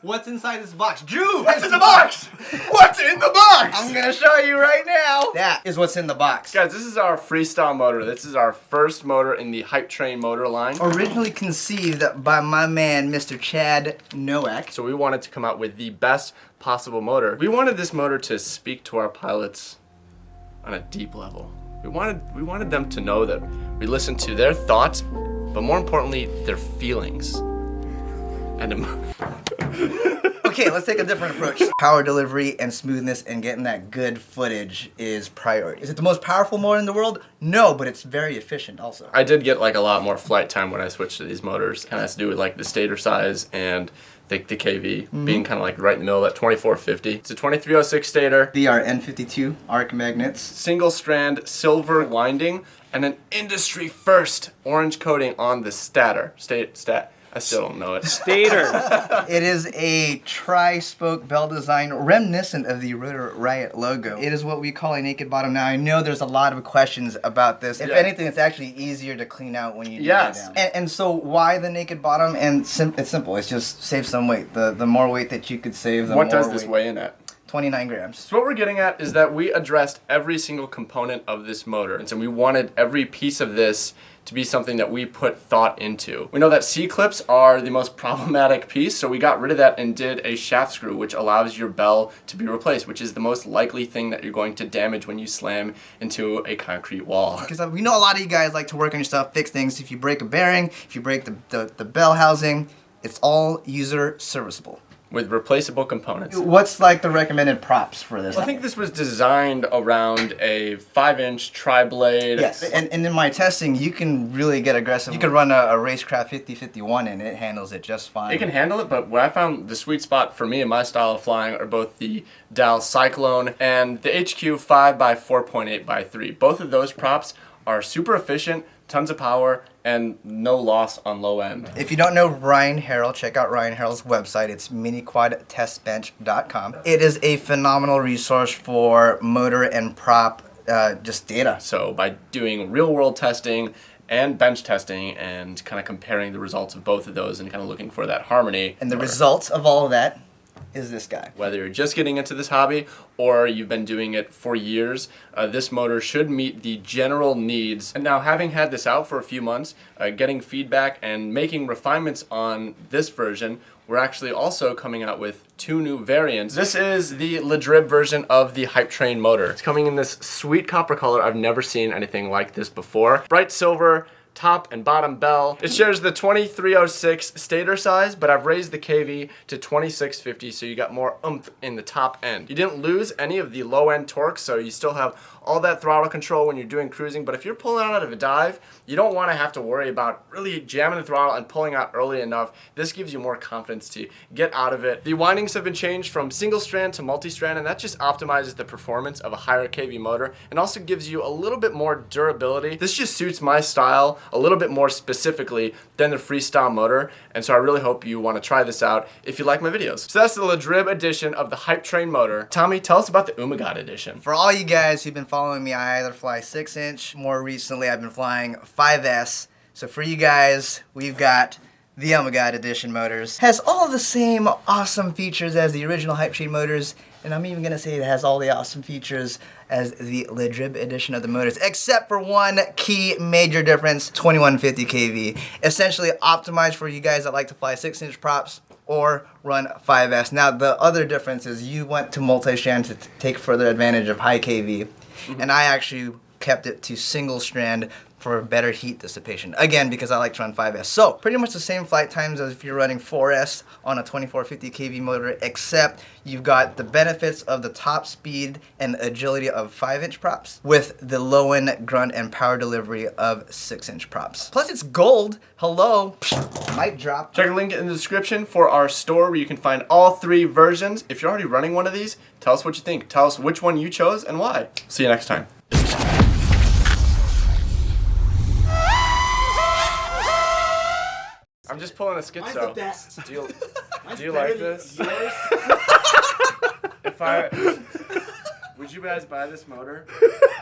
What's inside this box? Drew! What's in the box? What's in the box? I'm gonna show you right now. That is what's in the box. Guys, this is our freestyle motor. This is our first motor in the Hypetrain motor line. Originally conceived by my man, Mr. Chad Nowak. So we wanted to come out with the best possible motor. We wanted this motor to speak to our pilots on a deep level. We wanted them to know that we listened to their thoughts, but more importantly, their feelings. Okay, let's take a different approach. Power delivery and smoothness and getting that good footage is priority. Is it the most powerful motor in the world? No, but it's very efficient also. I did get like a lot more flight time when I switched to these motors. Kind of has to do with like the stator size and the KV being kind of like right in the middle of that 2450. It's a 2306 stator. The N52 arc magnets. Single strand silver winding and an industry first orange coating on the stator. I still don't know it. Stator. It is a tri-spoke bell design reminiscent of the Rotor Riot logo. It is what we call a naked bottom. Now, I know there's a lot of questions about this. If anything, it's actually easier to clean out when you do it down. And so why the naked bottom? And it's simple. It's just save some weight. The more weight that you could save, the more weight. What does this weigh in at? 29 grams. So what we're getting at is that we addressed every single component of this motor. And so we wanted every piece of this to be something that we put thought into. We know that C-clips are the most problematic piece, so we got rid of that and did a shaft screw, which allows your bell to be replaced, which is the most likely thing that you're going to damage when you slam into a concrete wall. Because we know a lot of you guys like to work on your stuff, fix things. If you break a bearing, if you break the bell housing, it's all user serviceable. With replaceable components. What's like the recommended props for this? Well, I think this was designed around a 5-inch tri-blade. Yes, and in my testing, you can really get aggressive. You can run a Racecraft 5051 and it handles it just fine. It can handle it, but what I found the sweet spot for me and my style of flying are both the Dow Cyclone and the HQ 5x4.8x3. Both of those props are super efficient, tons of power, and no loss on low end. If you don't know Ryan Harrell, check out Ryan Harrell's website. It's miniquadtestbench.com. It is a phenomenal resource for motor and prop just data. So by doing real world testing and bench testing and kind of comparing the results of both of those and kind of looking for that harmony. And the results of all of that is this guy. Whether you're just getting into this hobby or you've been doing it for years, this motor should meet the general needs. And now, having had this out for a few months, getting feedback and making refinements on this version, we're actually also coming out with 2 new variants. This is the Drib version of the Hypetrain motor. It's coming in this sweet copper color. I've never seen anything like this before. Bright silver, top and bottom bell. It shares the 2306 stator size, but I've raised the KV to 2650, so you got more oomph in the top end. You didn't lose any of the low end torque, so you still have all that throttle control when you're doing cruising, but if you're pulling out of a dive, you don't want to have to worry about really jamming the throttle and pulling out early enough. This gives you more confidence to get out of it. The windings have been changed from single strand to multi-strand, and that just optimizes the performance of a higher KV motor and also gives you a little bit more durability. This just suits my style a little bit more specifically than the freestyle motor, and so I really hope you want to try this out if you like my videos. So that's the Drib edition of the Hypetrain motor. Tommy, tell us about the Ummagawd edition. For all you guys who've been following me, I either fly 6-inch, more recently I've been flying 5S. So for you guys, we've got the Ummagawd edition motors. Has all the same awesome features as the original Hypetrain motors, and I'm even gonna say it has all the awesome features as the Drib edition of the motors, except for one key major difference: 2150 kV. Essentially optimized for you guys that like to fly 6-inch props or run 5S. Now the other difference is you went to multi-strand to take further advantage of high kV, and I actually kept it to single strand for better heat dissipation. Again, because I like to run 5S. So, pretty much the same flight times as if you're running 4S on a 2450 kV motor, except you've got the benefits of the top speed and agility of 5-inch props with the low-end grunt and power delivery of 6-inch props. Plus, it's gold. Hello. Mic drop. Check the link in the description for our store where you can find all 3 versions. If you're already running one of these, tell us what you think. Tell us which one you chose and why. See you next time. I'm just pulling a schizo. Mine's the best. Do you Better like than this? yours? Would you guys buy this motor?